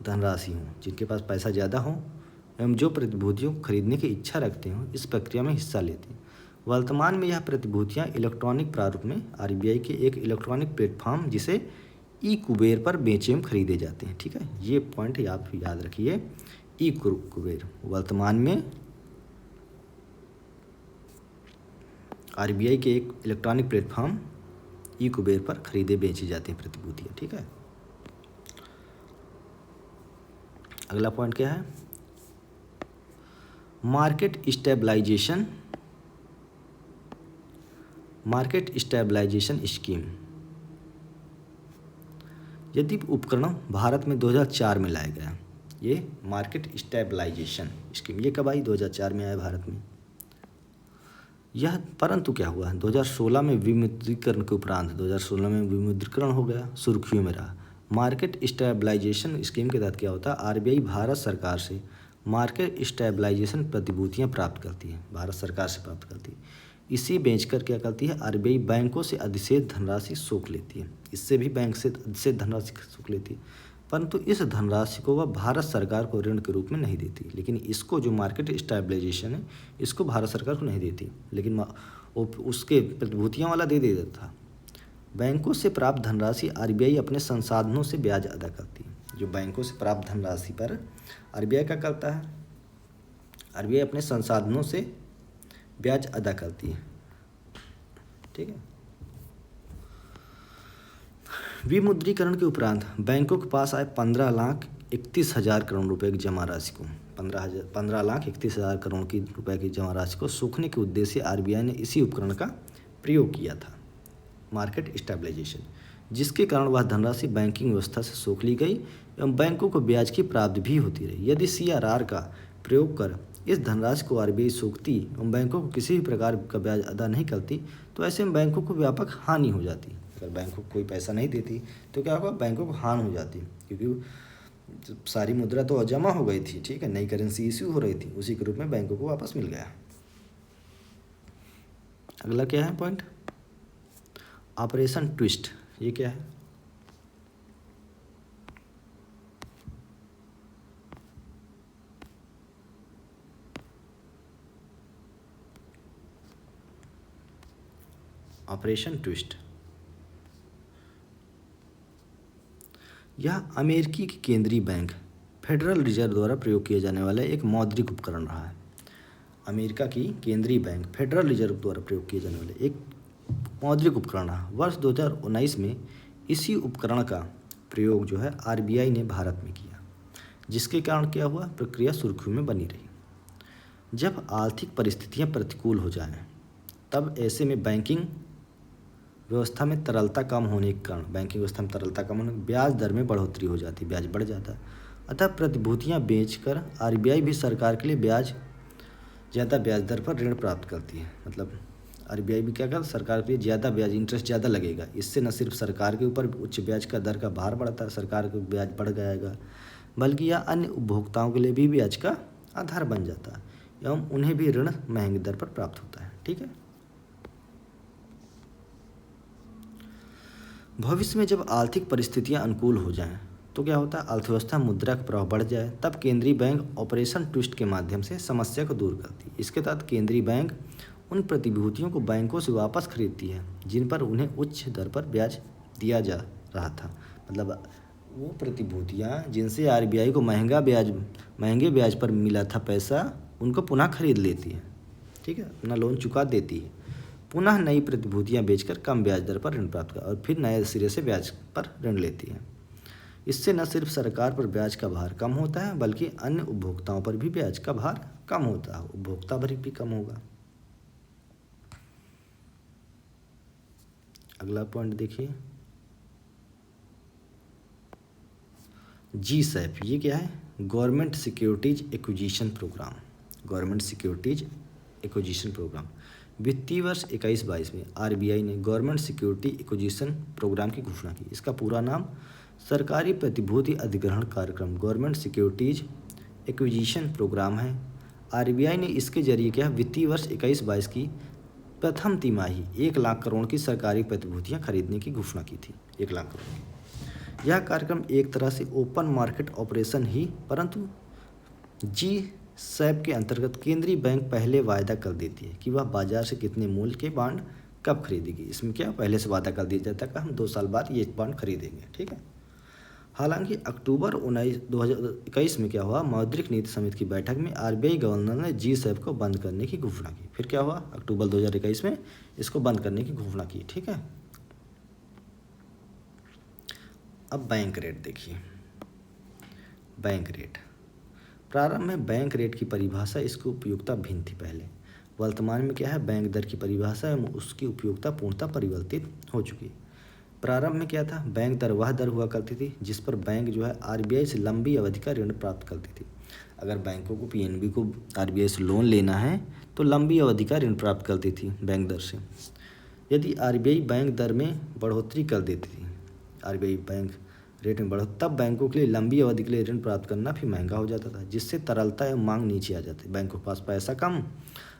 धनराशि हो, जिनके पास पैसा ज़्यादा हो, एवं जो प्रतिभूतियों को खरीदने की इच्छा रखते हो इस प्रक्रिया में हिस्सा लेते हैं। वर्तमान में यह प्रतिभूतियां इलेक्ट्रॉनिक प्रारूप में आरबीआई के एक इलेक्ट्रॉनिक प्लेटफॉर्म जिसे ई कुबेर पर बेचे एवं खरीदे जाते हैं। ठीक है, ये पॉइंट आप याद रखिए। ई कुबेर वर्तमान में आरबीआई के एक इलेक्ट्रॉनिक प्लेटफॉर्म ई कुबेर पर खरीदे बेची जाती हैं प्रतिभूतियाँ। ठीक है, अगला पॉइंट क्या है? Market stabilization scheme. यदि उपकरण भारत में 2004 में लाया गया, ये मार्केट स्टेबलाइजेशन स्कीम ये कब आई? 2004 में आया भारत में यह। परंतु क्या हुआ, 2016 में विमुद्रीकरण के उपरांत 2016 में विमुद्रीकरण हो गया, सुर्खियों में रहा। मार्केट स्टेबलाइजेशन स्कीम के तहत क्या होता है? आरबीआई भारत सरकार से मार्केट स्टेबलाइजेशन प्रतिभूतियां प्राप्त करती है, भारत सरकार से प्राप्त करती है। इसी बेचकर क्या करती है? आरबीआई बैंकों से अधिशेष धनराशि सोख लेती है, इससे भी बैंक से अधिशेष धनराशि सोख लेती है, परंतु इस धनराशि को वह भारत सरकार को ऋण के रूप में नहीं देती। लेकिन इसको जो मार्केट स्टेबलाइजेशन है इसको भारत सरकार को नहीं देती, लेकिन उसके प्रतिभूतियां वाला दे देता था। बैंकों से प्राप्त धनराशि आरबीआई अपने संसाधनों से ब्याज अदा करती है। जो बैंकों से प्राप्त धनराशि पर आरबीआई क्या करता है? आरबीआई अपने संसाधनों से ब्याज अदा करती है। ठीक है, विमुद्रीकरण के उपरांत बैंकों के पास आए 15,31,000 करोड़ रुपए की जमा राशि को 15,31,000 करोड़ की रुपए की जमा राशि को सूखने के उद्देश्य से आरबीआई ने इसी उपकरण का प्रयोग किया था, मार्केट स्टेबलाइजेशन, जिसके कारण वह धनराशि बैंकिंग व्यवस्था से सोख ली गई एवं बैंकों को ब्याज की प्राप्ति भी होती रही। यदि सीआरआर का प्रयोग कर इस धनराशि को आरबीआई सोखती एवं बैंकों को किसी भी प्रकार का ब्याज अदा नहीं करती तो ऐसे में बैंकों को व्यापक हानि हो जाती। अगर बैंकों को कोई पैसा नहीं देती तो क्या होगा? बैंकों को हानि हो जाती, क्योंकि सारी मुद्रा तो जमा हो गई थी। ठीक है, नई करेंसी इश्यू हो रही थी, उसी के रूप में बैंकों को वापस मिल गया। अगला क्या है पॉइंट? Operation twist. ये क्या है? ऑपरेशन ट्विस्ट यह अमेरिकी की केंद्रीय बैंक फेडरल रिजर्व द्वारा प्रयोग किया जाने वाला एक मौद्रिक उपकरण रहा है। अमेरिका की केंद्रीय बैंक फेडरल रिजर्व द्वारा प्रयोग किए जाने वाले एक मौद्रिक उपकरण रहा। वर्ष 2019 में इसी उपकरण का प्रयोग जो है आरबीआई ने भारत में किया, जिसके कारण क्या हुआ? प्रक्रिया सुर्खियों में बनी रही। जब आर्थिक परिस्थितियां प्रतिकूल हो जाएं, तब ऐसे में बैंकिंग व्यवस्था में तरलता कम होने के कारण ब्याज दर में बढ़ोतरी हो जाती, ब्याज बढ़ जाता। अतः प्रतिभूतियां बेचकर आरबीआई भी सरकार के लिए ज़्यादा ब्याज दर पर ऋण प्राप्त करती है। मतलब आरबीआई भी क्या कर सरकार के लिए ज़्यादा ब्याज, इंटरेस्ट ज़्यादा लगेगा। इससे न सिर्फ सरकार के ऊपर उच्च ब्याज का दर का भार बढ़ता है, सरकार का ब्याज बढ़ जाएगा, बल्कि यह अन्य उपभोक्ताओं के लिए भी ब्याज का आधार बन जाता है एवं उन्हें भी ऋण महंगी दर पर प्राप्त होता है। ठीक है, भविष्य में जब आर्थिक परिस्थितियां अनुकूल हो जाएं तो क्या होता है? अर्थव्यवस्था मुद्रा का प्रवाह बढ़ जाए, तब केंद्रीय बैंक ऑपरेशन ट्विस्ट के माध्यम से समस्या को दूर करती है। इसके तहत केंद्रीय बैंक उन प्रतिभूतियों को बैंकों से वापस खरीदती है जिन पर उन्हें उच्च दर पर ब्याज दिया जा रहा था। मतलब वो प्रतिभूतियाँ जिनसे आरबीआई को महंगे ब्याज पर मिला था पैसा, उनको पुनः खरीद लेती है। ठीक है, अपना लोन चुका देती है, पुनः नई प्रतिभूतियां बेचकर कम ब्याज दर पर ऋण प्राप्त कर और फिर नए सिरे से ब्याज पर ऋण लेती है। इससे न सिर्फ सरकार पर ब्याज का भार कम होता है, बल्कि अन्य उपभोक्ताओं पर भी ब्याज का भार कम होता है, उपभोक्ता भर भी कम होगा। अगला पॉइंट देखिए, जीसैप। ये क्या है? Government securities acquisition programme. Government securities acquisition programme वित्तीय वर्ष 21-22 में आरबीआई ने गवर्नमेंट सिक्योरिटी एक्विजिशन प्रोग्राम की घोषणा की। इसका पूरा नाम सरकारी प्रतिभूति अधिग्रहण कार्यक्रम गवर्नमेंट सिक्योरिटीज एक्विजिशन प्रोग्राम है। आरबीआई ने इसके जरिए क्या वित्तीय वर्ष 21-22 की प्रथम तिमाही 1 लाख करोड़ की सरकारी प्रतिभूतियां खरीदने की घोषणा की थी। 1 लाख करोड़ की। यह कार्यक्रम एक तरह से ओपन मार्केट ऑपरेशन ही, परंतु स्वैप के अंतर्गत केंद्रीय बैंक पहले वायदा कर देती है कि वह बाजार से कितने मूल्य के बॉन्ड कब खरीदेगी। इसमें क्या पहले से वादा कर दिया जाता है कि हम 2 साल बाद ये बॉन्ड खरीदेंगे, ठीक है। हालांकि अक्टूबर 2021 में क्या हुआ, मौद्रिक नीति समिति की बैठक में आरबीआई गवर्नर ने जी स्वैप को बंद करने की घोषणा की। फिर क्या हुआ, अक्टूबर 2021 में इसको बंद करने की घोषणा की, ठीक है। अब बैंक रेट देखिए। बैंक रेट प्रारंभ में बैंक रेट की परिभाषा, इसकी उपयोगिता भिन्न थी पहले। वर्तमान में क्या है, बैंक दर की परिभाषा एवं उसकी उपयोगिता पूर्णतः परिवर्तित हो चुकी है। प्रारंभ में क्या था, बैंक दर वह दर हुआ करती थी जिस पर बैंक जो है आरबीआई से लंबी अवधि का ऋण प्राप्त करती थी। अगर बैंकों को, पीएनबी को आरबीआई से लोन लेना है तो लंबी अवधि का ऋण प्राप्त करती थी बैंक दर से। यदि आरबीआई बैंक दर में बढ़ोतरी कर देती थी, आरबीआई बैंक रेट में बढ़ो, तब बैंकों के लिए लंबी अवधि के लिए ऋण प्राप्त करना भी महंगा हो जाता था, जिससे तरलता एवं मांग नीचे आ जाती। बैंकों के पास पैसा कम,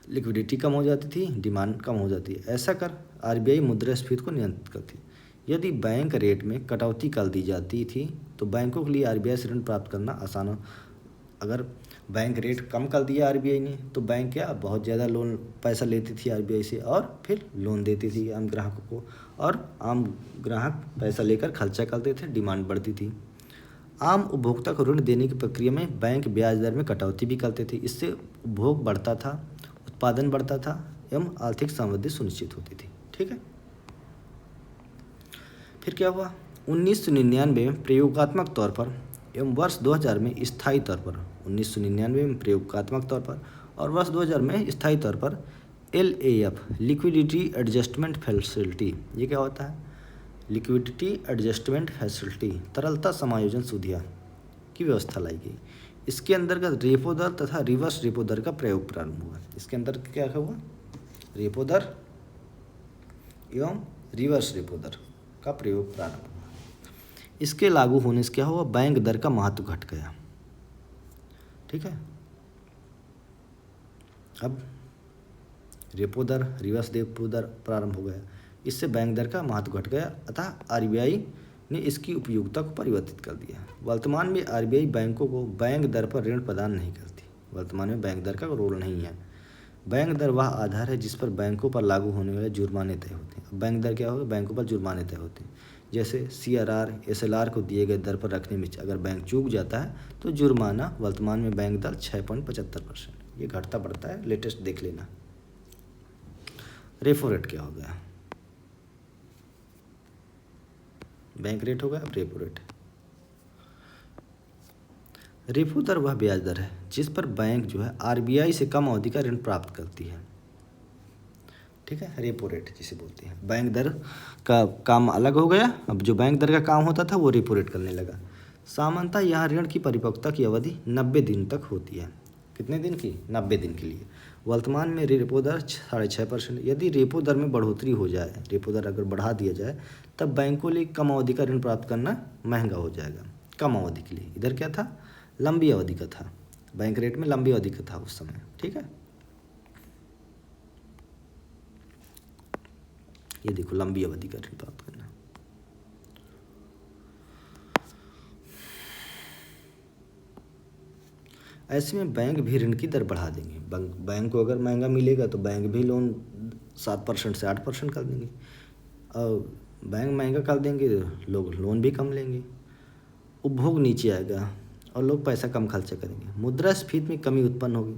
लिक्विडिटी कम हो जाती थी, डिमांड कम हो जाती है। ऐसा कर आरबीआई मुद्रास्फीति को नियंत्रित करती। यदि बैंक रेट में कटौती कर दी जाती थी तो बैंकों के लिए आरबीआई से ऋण प्राप्त करना आसान हो। अगर बैंक रेट कम कर दिया आरबीआई ने तो बैंक क्या बहुत ज़्यादा लोन पैसा लेती थी आरबीआई से और फिर लोन देती थी आम ग्राहकों को, और आम ग्राहक पैसा लेकर खर्चा करते थे, डिमांड बढ़ती थी। आम उपभोक्ता को ऋण देने की प्रक्रिया में बैंक ब्याज दर में कटौती भी करते थे। इससे उपभोग बढ़ता था, उत्पादन बढ़ता था एवं आर्थिक समृद्धि सुनिश्चित होती थी, ठीक है। फिर क्या हुआ, 1999 में प्रयोगात्मक तौर पर एवं वर्ष 2000 में स्थायी तौर पर, 1999 में प्रयोगात्मक तौर पर और वर्ष 2000 में स्थायी तौर पर LAF लिक्विडिटी एडजस्टमेंट फैसिलिटी, ये क्या होता है, लिक्विडिटी एडजस्टमेंट फैसिलिटी, तरलता समायोजन सुविधा की व्यवस्था लाई गई। इसके अंतर्गत रेपो दर तथा रिवर्स रेपो दर का प्रयोग प्रारंभ हुआ। इसके अंतर्गत क्या हुआ, रेपो दर एवं रिवर्स रेपो दर का प्रयोग प्रारंभ हुआ। इसके लागू होने से क्या हुआ, बैंक दर का महत्व घट गया, ठीक है। अब रेपो दर, रिवर्स रेपो दर प्रारंभ हो गया, इससे बैंक दर का महत्व घट गया, अतः आरबीआई ने इसकी उपयोगिता को परिवर्तित कर दिया। वर्तमान में आरबीआई बैंकों को बैंक दर पर ऋण प्रदान नहीं करती। वर्तमान में बैंक दर का रोल नहीं है। बैंक दर वह आधार है जिस पर बैंकों पर लागू होने वाले जुर्माने तय होते हैं। अब बैंक दर क्या होगा, बैंकों पर जुर्माने तय होते हैं। जैसे CRR SLR को दिए गए दर पर रखने में अगर बैंक चूक जाता है तो जुर्माना, वर्तमान में बैंक दर 6.75%, ये घटता बढ़ता है, लेटेस्ट देख लेना। रेपो रेट क्या हो गया, बैंक रेट हो गया, अब रेपो रेट। रेपो दर वह ब्याज दर है जिस पर बैंक जो है आरबीआई से कम अवधि का ऋण प्राप्त करती है, ठीक है। रेपो रेट जिसे बोलते हैं, बैंक दर का काम अलग हो गया, अब जो बैंक दर का काम होता था वो रेपो रेट करने लगा। सामान्यतः यहाँ ऋण की परिपक्वता की अवधि 90 दिन तक होती है। कितने दिन की, 90 दिन के लिए। वर्तमान में रेपो दर 6.5%। यदि रेपो दर में बढ़ोतरी हो जाए, रेपो दर अगर बढ़ा दिया जाए, तब बैंकों के लिए कम अवधि का ऋण प्राप्त करना महंगा हो जाएगा। कम अवधि के लिए, इधर क्या था, लंबी अवधि का था, बैंक रेट में लंबी अवधि का था उस समय, ठीक है। ये देखो, लंबी अवधि का ऋण प्राप्त करना। ऐसे में बैंक भी ऋण की दर बढ़ा देंगे। बैंक को अगर महंगा मिलेगा तो बैंक भी लोन 7% से 8% कर देंगे, और बैंक महंगा कर देंगे तो लोग लोन भी कम लेंगे, उपभोग नीचे आएगा और लोग पैसा कम खर्चा करेंगे, मुद्रास्फीति में कमी उत्पन्न होगी।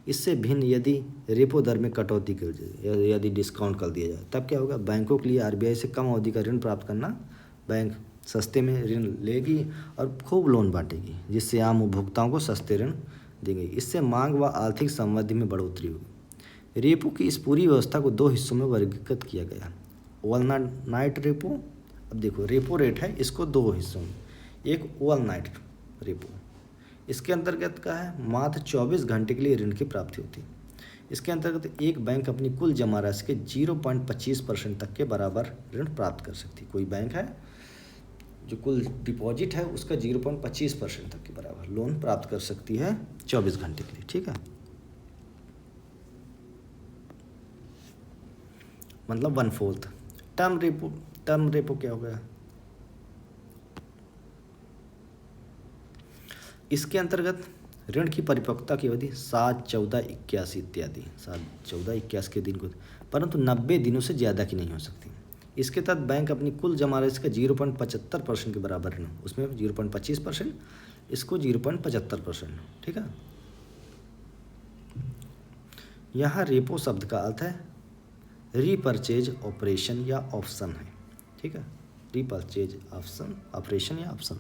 इससे भिन्न यदि रेपो दर में कटौती कर जाए, यदि डिस्काउंट कर दिया जाए, तब क्या होगा, बैंकों के लिए आरबीआई से कम अवधि का ऋण प्राप्त करना, बैंक सस्ते में ऋण लेगी और खूब लोन बांटेगी, जिससे आम उपभोक्ताओं को सस्ते ऋण देंगे। इससे मांग व आर्थिक समृद्धि में बढ़ोतरी होगी। रेपो की इस पूरी व्यवस्था को 2 हिस्सों में वर्गीकृत किया गया, ओवरनाइट रेपो। अब देखो, रेपो रेट है, इसको 2 हिस्सों में, एक ओवरनाइट रेपो, इसके अंतर्गत क्या है, मात्र 24 घंटे के लिए ऋण की प्राप्ति होती है। इसके अंतर्गत एक बैंक अपनी कुल जमा राशि के 0.25% तक के बराबर ऋण प्राप्त कर सकती है। कोई बैंक है जो कुल डिपॉजिट है उसका 0.25% तक के बराबर लोन प्राप्त कर सकती है 24 घंटे के लिए, ठीक है। मतलब 1/4। टर्म रेपो क्या हो गया, इसके अंतर्गत ऋण की परिपक्वता की अवधि 7, 14, 81 इत्यादि, 7, 14, 81 के दिन को, परंतु 90 दिनों से ज़्यादा की नहीं हो सकती। इसके तहत बैंक अपनी कुल जमा राशि का 0.75% के बराबर ऋण, उसमें 0.25%, इसको 0.75%, ठीक है। यहाँ रेपो शब्द का अर्थ है रीपरचेज ऑपरेशन या ऑप्शन है, ठीक है। रीपरचेज ऑप्शन, ऑपरेशन या ऑप्शन।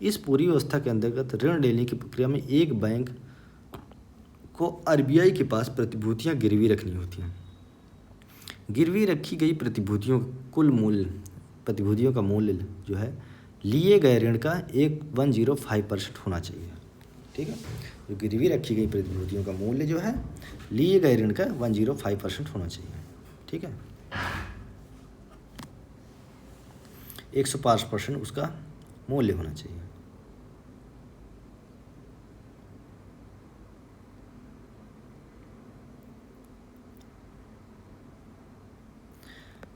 इस पूरी व्यवस्था के अंतर्गत ऋण लेने की प्रक्रिया में एक बैंक को आरबीआई के पास प्रतिभूतियां गिरवी रखनी होती हैं। गिरवी रखी गई प्रतिभूतियों कुल मूल्य, प्रतिभूतियों का मूल्य जो है लिए गए ऋण का 105% होना चाहिए, ठीक है। जो गिरवी रखी गई प्रतिभूतियों का मूल्य जो है लिए गए ऋण का 105% होना चाहिए, ठीक है। 105% उसका मूल्य होना चाहिए।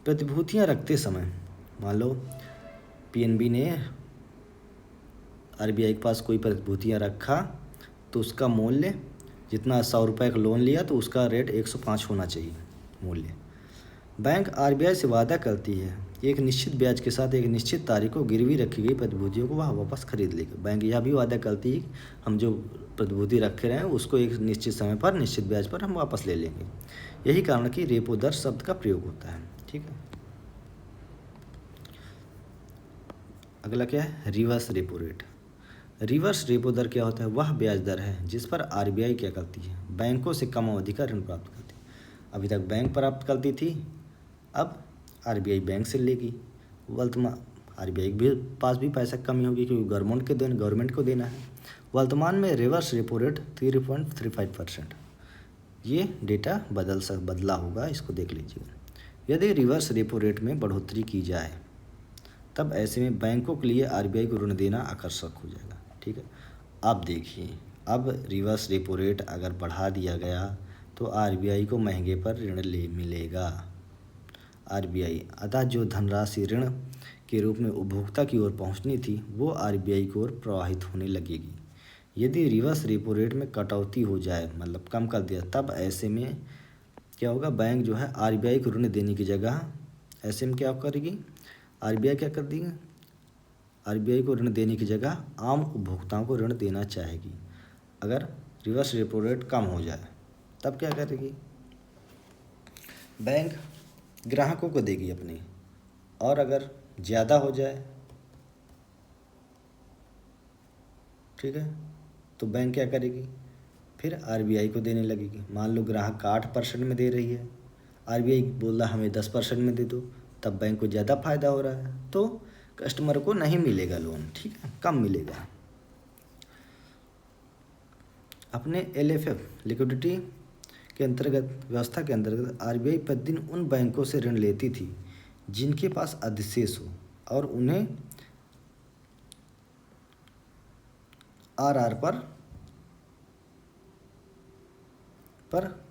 प्रतिभूतियां रखते समय मान लो पीएनबी ने आरबीआई के पास कोई प्रतिभूतियां रखा, तो उसका मूल्य जितना 100 रुपये का लोन लिया तो उसका रेट 105 होना चाहिए मूल्य। बैंक आरबीआई से वादा करती है एक निश्चित ब्याज के साथ एक निश्चित तारीख को गिरवी रखी गई प्रतिभूतियों को वह वापस खरीद लेगा। बैंक यह भी वादा करती है हम जो प्रतिभूति रख रहे हैं उसको एक निश्चित समय पर निश्चित ब्याज पर हम वापस ले लेंगे। यही कारण कि रेपो दर शब्द का प्रयोग होता है, ठीक है। अगला क्या है, reverse repo rate. Reverse repo दर क्या होता है, वह ब्याज दर है जिस पर आरबीआई क्या करती है, बैंकों से कम अवधि का ऋण प्राप्त करती है। अभी तक बैंक प्राप्त करती थी, अब आरबीआई बैंक से लेगी। वर्तमान आरबीआई के पास भी पैसा कमी होगी क्योंकि गवर्नमेंट को देना है। वर्तमान में रिवर्स रेपो रेट 3.35%। ये डेटा बदला होगा, इसको देख लीजिएगा। यदि रिवर्स रेपो रेट में बढ़ोतरी की जाए तब ऐसे में बैंकों के लिए आरबीआई को ऋण देना आकर्षक हो जाएगा, ठीक है। अब देखिए, अब रिवर्स रेपो रेट अगर बढ़ा दिया गया तो आरबीआई को महंगे पर ऋण मिलेगा। आरबीआई अतः जो धनराशि ऋण के रूप में उपभोक्ता की ओर पहुंचनी थी वो आरबीआई की ओर प्रवाहित होने लगेगी। यदि रिवर्स रेपो रेट में कटौती हो जाए, मतलब कम कर दिया, तब ऐसे में क्या होगा, बैंक जो है आरबीआई को ऋण देने की जगह ऐसे में क्या करेगी, आरबीआई क्या कर देगी, आरबीआई को ऋण देने की जगह आम उपभोक्ताओं को ऋण देना चाहेगी। अगर रिवर्स रेपो रेट कम हो जाए तब क्या करेगी, बैंक ग्राहकों को देगी अपने, और अगर ज़्यादा हो जाए, ठीक है, तो बैंक क्या करेगी, फिर आरबीआई को देने लगेगी। मान लो ग्राहक का 8% में दे रही है, आरबीआई बोल रहा हमें 10% में दे दो, तब बैंक को ज़्यादा फायदा हो रहा है, तो कस्टमर को नहीं मिलेगा लोन, ठीक है, कम मिलेगा। अपने एलएफएफ लिक्विडिटी के अंतर्गत व्यवस्था के अंतर्गत आरबीआई प्रतिदिन उन बैंकों से ऋण लेती थी जिनके पास अधिशेष हो और उन्हें आरआर पर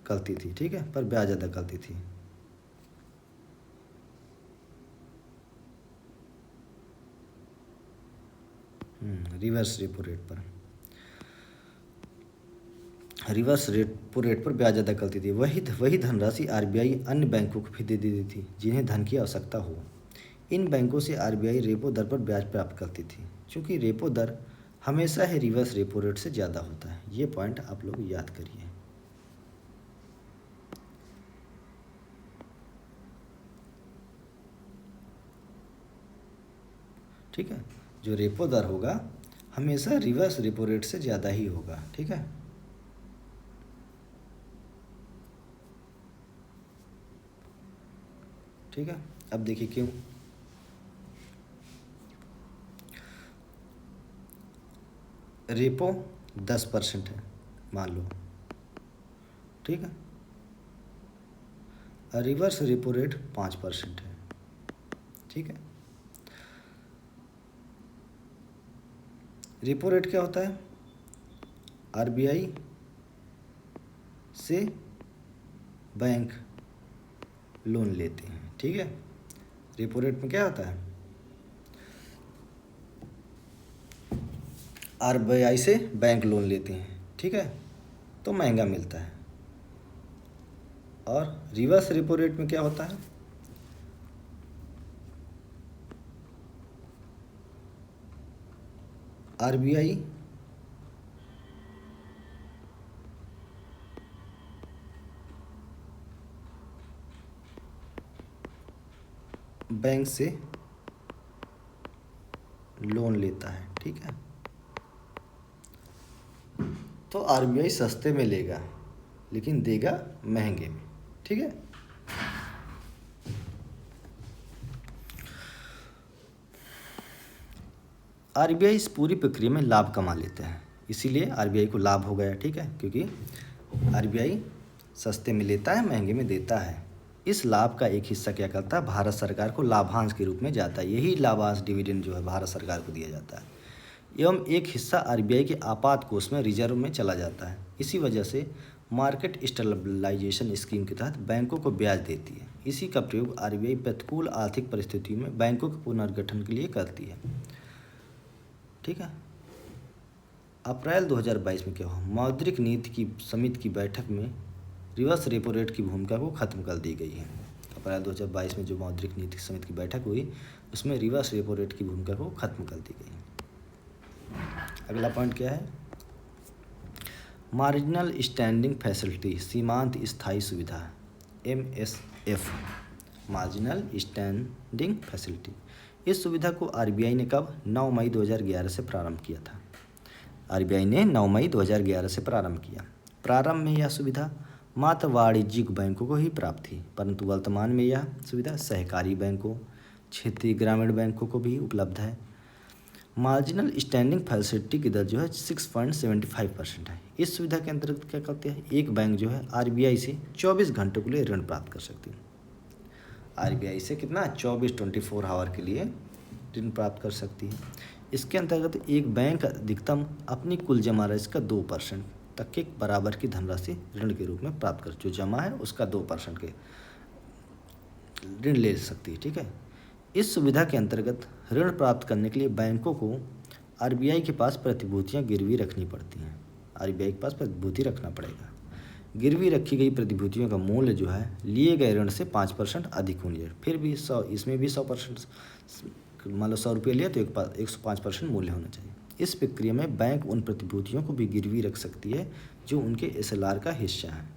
करती थी, ठीक है, पर ब्याज अदा करती थी। रिवर्स रेपो रेट पर, रिवर्स रेपो रेट पर ब्याज अदा करती थी। वही धनराशि आरबीआई अन्य बैंकों को भी दे देती थी जिन्हें धन की आवश्यकता हो। इन बैंकों से आरबीआई रेपो दर पर ब्याज प्राप्त करती थी, क्योंकि रेपो दर हमेशा ही रिवर्स रेपो रेट से ज़्यादा होता है। ये पॉइंट आप लोग याद करिए। ठीक है, जो रेपो दर होगा हमेशा रिवर्स रेपो रेट से ज़्यादा ही होगा, ठीक है। ठीक है, अब देखिए क्यों। रेपो 10% है मान लो, ठीक है, और रिवर्स रेपो रेट 5% है, ठीक है। रेपो रेट क्या होता है, आरबीआई से बैंक लोन लेते हैं, ठीक है। रेपो रेट में क्या होता है, आरबीआई से बैंक लोन लेते हैं, ठीक है, तो महंगा मिलता है। और रिवर्स रेपो रेट में क्या होता है, आरबीआई बैंक से लोन लेता है। ठीक है, तो आरबीआई सस्ते में लेगा लेकिन देगा महंगे में। ठीक है, आरबीआई इस पूरी प्रक्रिया में लाभ कमा लेते हैं, इसीलिए आरबीआई को लाभ हो गया। ठीक है, क्योंकि आरबीआई सस्ते में लेता है, महंगे में देता है। इस लाभ का एक हिस्सा क्या करता है, भारत सरकार को लाभांश के रूप में जाता है। यही लाभांश डिविडेंड जो है भारत सरकार को दिया जाता है, एवं एक हिस्सा आरबीआई के आपात कोष में रिजर्व में चला जाता है। इसी वजह से मार्केट स्टेबलाइजेशन स्कीम के तहत बैंकों को ब्याज देती है। इसी का प्रयोग आरबीआई प्रतिकूल आर्थिक परिस्थितियों में बैंकों के पुनर्गठन के लिए करती है। ठीक है, अप्रैल 2022 में क्या हुआ, मौद्रिक नीति की समिति की बैठक में रिवर्स रेपो रेट की भूमिका को खत्म कर दी गई है। अप्रैल 2022 में जो मौद्रिक नीति समिति की बैठक हुई, उसमें रिवर्स रेपो रेट की भूमिका को खत्म कर दी गई है। अगला पॉइंट क्या है, मार्जिनल स्टैंडिंग फैसिलिटी, सीमांत स्थायी सुविधा, MSF, मार्जिनल स्टैंडिंग फैसिलिटी। इस सुविधा को आरबीआई ने कब, 9 मई 2011 से प्रारंभ किया था। आरबीआई ने 9 मई 2011 से प्रारंभ किया। प्रारंभ में यह सुविधा मात्र वाणिज्यिक बैंकों को ही प्राप्त थी, परंतु वर्तमान में यह सुविधा सहकारी बैंकों, क्षेत्रीय ग्रामीण बैंकों को भी उपलब्ध है। मार्जिनल स्टैंडिंग फैसिलिटी की दर जो है 6.75% है। इस सुविधा के अंतर्गत क्या करते हैं, एक बैंक जो है आरबीआई से 24 घंटों के लिए ऋण प्राप्त कर सकती है। आरबीआई से कितना, 24 आवर के लिए ऋण प्राप्त कर सकती है। इसके अंतर्गत एक बैंक अधिकतम अपनी कुल जमा राशि का 2% तक के बराबर की धनराशि ऋण के रूप में प्राप्त कर, जो जमा है उसका 2% के ऋण ले सकती है। ठीक है, इस सुविधा के अंतर्गत ऋण प्राप्त करने के लिए बैंकों को आरबीआई के पास प्रतिभूतियां गिरवी रखनी पड़ती हैं। आरबीआई के पास प्रतिभूति रखना पड़ेगा। गिरवी रखी गई प्रतिभूतियों का मूल्य जो है लिए गए ऋण से 5% अधिक होनी चाहिए। फिर भी 100, इसमें भी 100%, मान लो 100 रुपये लिया तो 105% मूल्य होना चाहिए। इस प्रक्रिया में बैंक उन प्रतिभूतियों को भी गिरवी रख सकती है जो उनके एसएलआर का हिस्सा है।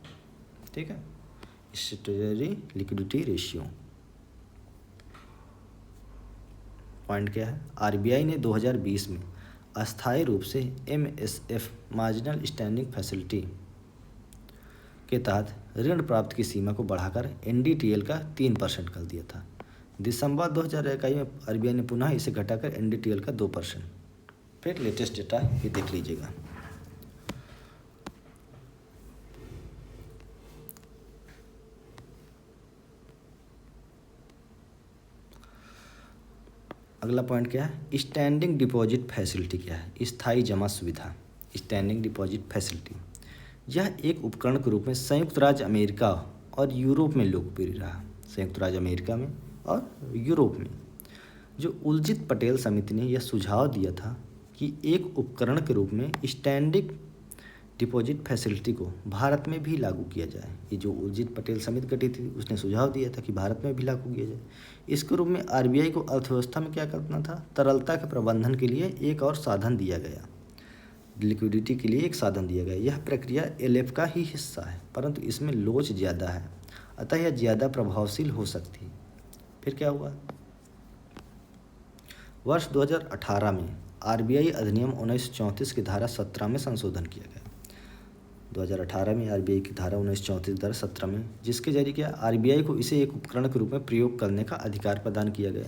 ठीक है, स्टैट्यूटरी लिक्विडिटी रेशियो। पॉइंट क्या है, आरबीआई ने 2020 में अस्थायी रूप से MSF, मार्जिनल स्टैंडिंग फैसिलिटी के तहत ऋण प्राप्त की सीमा को बढ़ाकर NDTL का 3% कर दिया था। दिसंबर 2021 में आरबीआई ने पुनः इसे घटाकर NDTL का 2%। फिर लेटेस्ट डेटा ये देख लीजिएगा। अगला पॉइंट क्या है, स्टैंडिंग डिपॉजिट फैसिलिटी क्या है, स्थायी जमा सुविधा, स्टैंडिंग डिपॉजिट फैसिलिटी। यह एक उपकरण के रूप में संयुक्त राज्य अमेरिका और यूरोप में लोकप्रिय रहा। संयुक्त राज्य अमेरिका में और यूरोप में जो उलजित पटेल समिति ने यह सुझाव दिया था कि एक उपकरण के रूप में स्टैंडिंग डिपॉजिट फैसिलिटी को भारत में भी लागू किया जाए। ये जो उलजित पटेल समिति गठित थी, उसने सुझाव दिया था कि भारत में भी लागू किया जाए। इसके रूप में आरबीआई को अर्थव्यवस्था में क्या करना था, तरलता के प्रबंधन के लिए एक और साधन दिया गया, लिक्विडिटी के लिए एक साधन दिया गया। यह प्रक्रिया LF का ही हिस्सा है, परंतु इसमें लोच ज़्यादा है, अतः यह ज़्यादा प्रभावशील हो सकती है। फिर क्या हुआ, वर्ष 2018 में आरबीआई अधिनियम 1934 की धारा 17 में संशोधन किया गया। 2018 में आरबीआई की धारा 1934 धारा 17 में, जिसके जरिए क्या, आरबीआई को इसे एक उपकरण के रूप में प्रयोग करने का अधिकार प्रदान किया गया।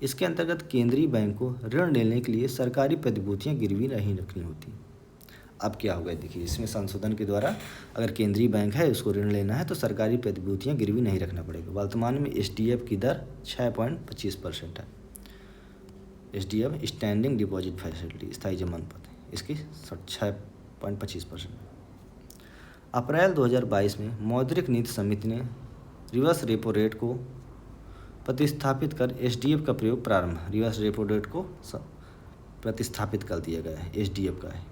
इसके अंतर्गत केंद्रीय बैंक को ऋण लेने के लिए सरकारी प्रतिभूतियां गिरवी नहीं रखनी होती। अब क्या होगा, देखिए इसमें संशोधन के द्वारा अगर केंद्रीय बैंक है उसको ऋण लेना है तो सरकारी प्रतिभूतियां गिरवी नहीं रखना पड़ेगा। वर्तमान में SDF की दर 6.25% है। SDF स्टैंडिंग डिपॉजिट फैसिलिटी, स्थायी जमानत, इसकी 6.25%। अप्रैल 2022 में मौद्रिक नीति समिति ने रिवर्स रेपो रेट को प्रतिस्थापित कर SDF का प्रयोग प्रारंभ, रिवर्स रेपो रेट को प्रतिस्थापित कर दिया गया है, SDF का है।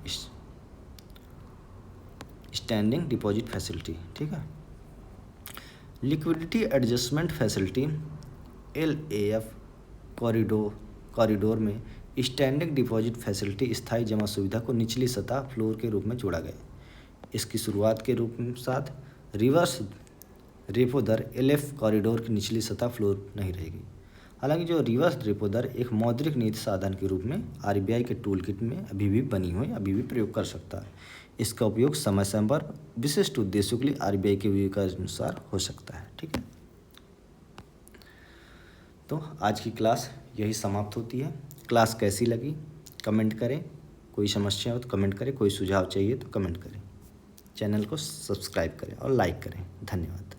स्टैंडिंग डिपॉजिट फैसिलिटी, ठीक है। Liquidity adjustment facility LAF corridor में स्टैंडिंग डिपॉजिट फैसिलिटी स्थायी जमा सुविधा को निचली सतह फ्लोर के रूप में जोड़ा गया। इसकी शुरुआत के रूप में साथ रिवर्स रेपो दर LF कॉरिडोर की निचली सतह फ्लोर नहीं रहेगी। हालांकि जो रिवर्स रेपो दर एक मौद्रिक नीति साधन के रूप में RBI के टूल किट में अभी भी बनी हुई, अभी भी प्रयोग कर सकता है। इसका उपयोग समय समय पर विशिष्ट उद्देश्यों के लिए RBI के विवेक के अनुसार हो सकता है, ठीक है। तो आज की क्लास यही समाप्त होती है। क्लास कैसी लगी कमेंट करें, कोई समस्या हो तो कमेंट करें, कोई सुझाव चाहिए तो कमेंट करें। चैनल को सब्सक्राइब करें और लाइक करें। धन्यवाद।